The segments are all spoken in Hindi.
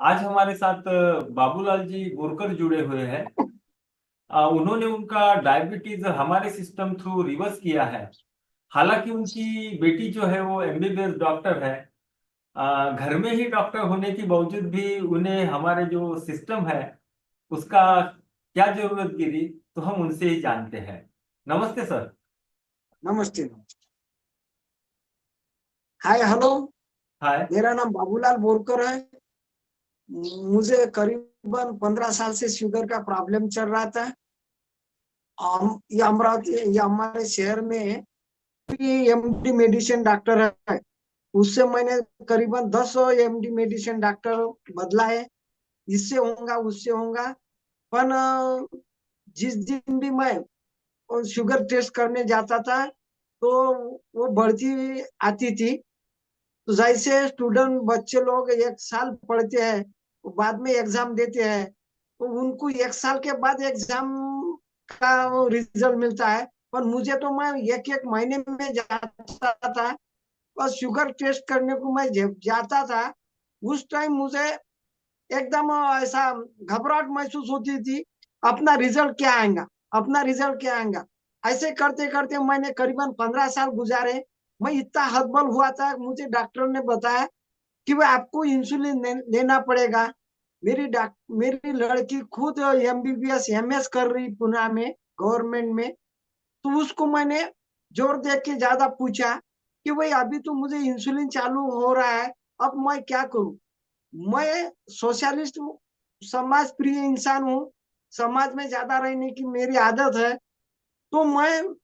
आज हमारे साथ बाबूलाल जी बोरकर जुड़े हुए हैं। उन्होंने उनका डायबिटीज हमारे सिस्टम थ्रू रिवर्स किया है। हालांकि उनकी बेटी जो है वो एमबीबीएस डॉक्टर है। घर में ही डॉक्टर होने के बावजूद भी उन्हें हमारे जो सिस्टम है उसका क्या जरूरत गिरी, तो हम उनसे ही जानते हैं। नमस्ते सर। नमस्ते नमस्ते। Hi hello. हाय। मेरा नाम बाबूलाल बोरकर है। मुझे करीबन 15 साल से शुगर का प्रॉब्लम चल रहा था। ये अमरावती, ये हमारे शहर में एमडी मेडिसिन डॉक्टर है। उससे मैंने करीबन 10 एमडी मेडिसिन डॉक्टर बदला है। इससे होगा उससे होगा, पर जिस दिन भी मैं शुगर टेस्ट करने जाता था तो वो बढ़ती आती थी। तो जैसे स्टूडेंट बच्चे लोग 1 साल पढ़ते हैं, वो बाद में एग्जाम देते हैं, तो उनको 1 साल के बाद एग्जाम का रिजल्ट मिलता है। पर मुझे तो मैं एक एक महीने में जाता था। बस शुगर टेस्ट करने को मैं जब जाता था, उस टाइम मुझे एकदम ऐसा घबराहट महसूस होती थी। अपना रिजल्ट क्या आएगा, अपना रिजल्ट क्या आएगा। ऐसे करते करते मैंने करीबन 15 साल गुजारे। मैं इतना हतबल हुआ था, मुझे डॉक्टर ने बताया कि भाई आपको इंसुलिन लेना पड़ेगा। मेरी लड़की खुद एमबीबीएस एमएस कर रही पुणे में, गवर्नमेंट में। तो उसको मैंने जोर दे के ज्यादा पूछा कि भाई अभी तो मुझे इंसुलिन चालू हो रहा है, अब मैं क्या करूं। मैं सोशलिस्ट हूँ, समाज प्रिय इंसान हूँ। समाज में ज्यादा रहने की मेरी आदत है। तो मैं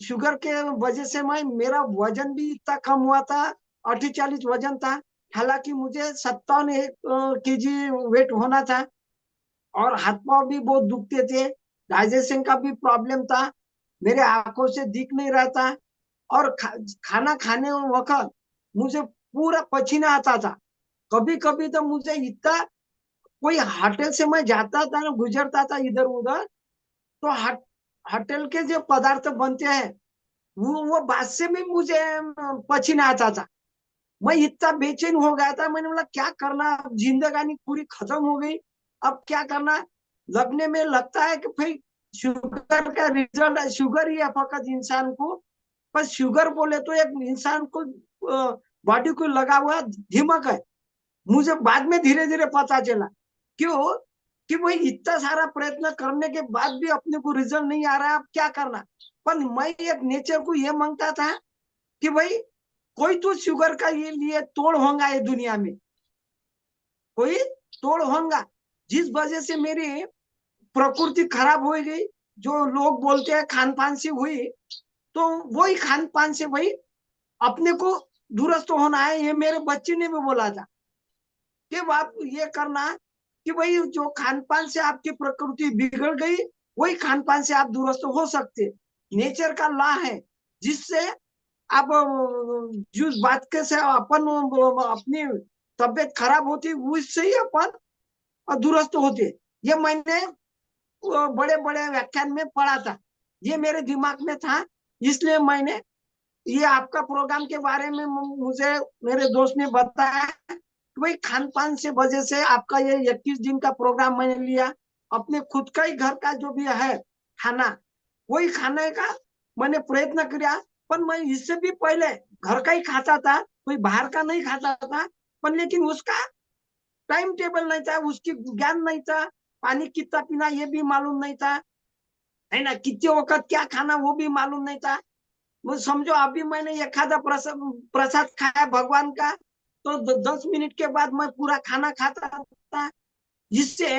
शुगर के वजह से मैं मेरा वजन भी इतना कम हुआ था। 48 वजन था। हालांकि मुझे 57 केजी वेट होना था। और हाथ पांव भी बहुत दुखते थे। डाइजेशन का भी प्रॉब्लम था। मेरे आंखों से दिख नहीं रहा था। और खाना खाने वक्त मुझे पूरा पसीना आता था। कभी कभी तो मुझे इतना, कोई होटल से मैं जाता था ना, गुजरता था इधर उधर, तो होटल के जो पदार्थ बनते हैं वो बात से भी मुझे पसीना आता था। मैं इतना बेचैन हो गया था। मैंने बोला क्या करना, अब जिंदगानी पूरी खत्म हो गई, अब क्या करना। लगने में लगता है कि भाई शुगर का रिजल्ट, शुगर ही है फकत इंसान को। पर शुगर बोले तो एक इंसान को बॉडी को लगा हुआ दिमाग है। मुझे बाद में धीरे धीरे पता चला क्यों, कि भाई इतना सारा प्रयत्न करने के बाद भी अपने को रिजल्ट नहीं आ रहा है, अब क्या करना। पर मैं एक नेचर को ये मांगता था कि भाई कोई तो शुगर का ये लिए तोड़ होगा ये दुनिया में, कोई तोड़ होगा। जिस वजह से मेरी प्रकृति खराब हो गई, जो लोग बोलते हैं खान पान से हुई, तो वही खान पान से भाई अपने को दुरुस्त होना है। ये मेरे बच्चे ने भी बोला था कि आप ये करना कि भाई जो खान पान से आपकी प्रकृति बिगड़ गई, वही खान पान से आप दुरुस्त हो सकते। नेचर का लॉ है, जिससे आप जिस बात के से अपन अपनी तबियत खराब होती, उससे ही अपन दुरुस्त होते। ये मैंने बड़े बड़े व्याख्यान में पढ़ा था, ये मेरे दिमाग में था। इसलिए मैंने ये आपका प्रोग्राम के बारे में मुझे मेरे दोस्त ने बताया कि भाई खान पान से वजह से आपका ये 21 दिन का प्रोग्राम मैंने लिया। अपने खुद का ही घर का जो भी है खाना, वही खाने का मैंने प्रयत्न किया। पर मैं इससे भी पहले घर का ही खाता था, कोई बाहर का नहीं खाता था। पर लेकिन उसका टाइम टेबल नहीं था, उसकी ज्ञान नहीं था। पानी कितना पीना ये भी मालूम नहीं था, है ना, कितने वक्त क्या खाना वो भी मालूम नहीं था। वो समझो अभी मैंने एक आधा प्रसाद खाया भगवान का, तो 10 मिनट के बाद मैं पूरा खाना खाता था। जिससे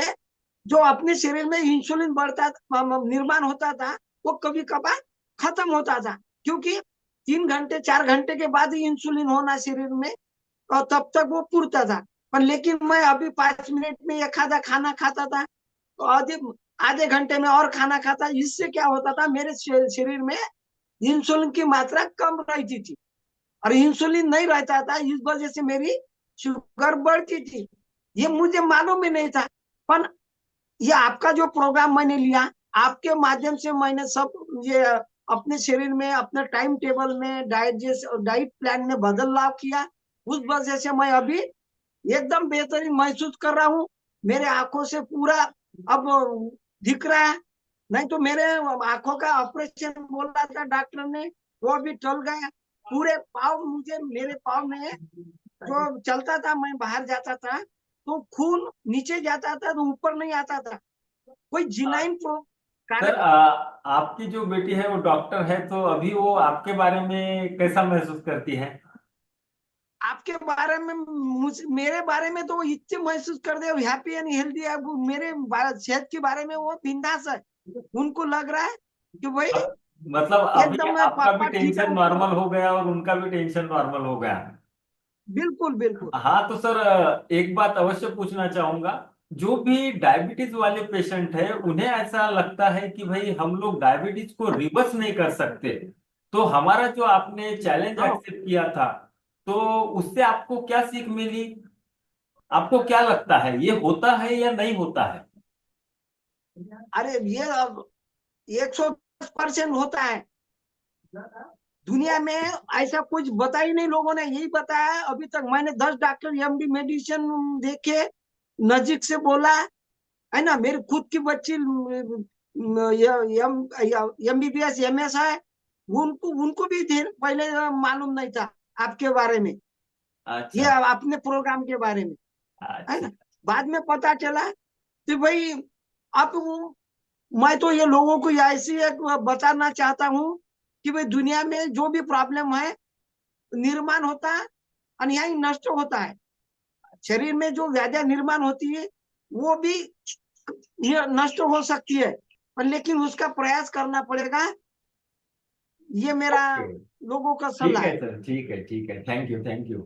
जो अपने शरीर में इंसुलिन बढ़ता, निर्माण होता था, वो कभी कभार खत्म होता था। क्योंकि 3 घंटे 4 घंटे के बाद ही इंसुलिन होना शरीर में, और तब तक वो पूरता था। पर लेकिन मैं अभी 5 मिनट में एक आधा खाना खाता था, तो आधे आधे घंटे में और खाना खाता। इससे क्या होता था, मेरे शरीर में इंसुलिन की मात्रा कम रहती थी। और इंसुलिन नहीं रहता था, इस वजह से मेरी शुगर बढ़ती थी। ये मुझे मालूम ही नहीं था। पर ये आपका जो प्रोग्राम मैंने लिया, आपके माध्यम से मैंने सब ये अपने शरीर में, अपने टाइम टेबल में, डाइट प्लान में बदलाव किया। उस वजह से मैं अभी एकदम बेहतरीन महसूस कर रहा हूँ। मेरे आंखों से पूरा अब दिख रहा है। नहीं तो मेरे आंखों का ऑपरेशन बोला था डॉक्टर ने, वो भी टल गया। पूरे पाँव, मुझे मेरे पाँव में जो चलता था, मैं बाहर जाता था तो खून नीचे जाता था तो ऊपर नहीं आता था। कोई जिनाइन सर, कार्य। आपकी जो बेटी है वो डॉक्टर है, तो अभी वो आपके बारे में कैसा महसूस करती है? आपके बारे में, मेरे बारे में तो वो इतने महसूस कर दे हैप्पी एंड हेल्दी है। वो मेरे सेहत के बारे में वो बिंदास है। उनको लग रहा है कि भाई मतलब अभी एकदम आपका भी पापा ठीक है। टेंशन नॉर्मल हो गया और उनका भी टेंशन नॉर्मल हो गया। बिल्कुल बिल्कुल। हाँ, तो सर, एक बात अवश्य पूछना चाहूंगा। जो भी डायबिटीज वाले पेशेंट है, उन्हें ऐसा लगता है कि भाई हम लोग डायबिटीज को रिवर्स नहीं कर सकते। तो हमारा जो आपने चैलेंज हाँ, एक्सेप्ट किया था, तो उससे आपको क्या सीख मिली? आपको क्या लगता है, ये होता है या नहीं होता है? अरे ये अब 110% होता है। दुनिया में ऐसा कुछ बता ही नहीं, लोगों ने यही बताया है अभी तक। मैंने 10 डॉक्टर एमडी मेडिसिन देखे, नजीक से बोला है ना। मेरी खुद की बच्ची एमबीबीएस एमएस है। उनको उनको भी पहले मालूम नहीं था आपके बारे में, ये अच्छा, अपने प्रोग्राम के बारे में, है अच्छा। ना। बाद में पता चला कि भाई अब मैं तो ये लोगों को ऐसी एक बताना चाहता हूँ कि भाई दुनिया में जो भी प्रॉब्लम है, निर्माण होता है और यही नष्ट होता है। शरीर में जो व्याधियां निर्माण होती है वो भी ये नष्ट हो सकती है, पर लेकिन उसका प्रयास करना पड़ेगा। ये मेरा ओके। लोगों का ठीक सलाह है है। सर, ठीक है, ठीक है। Thank you, thank you.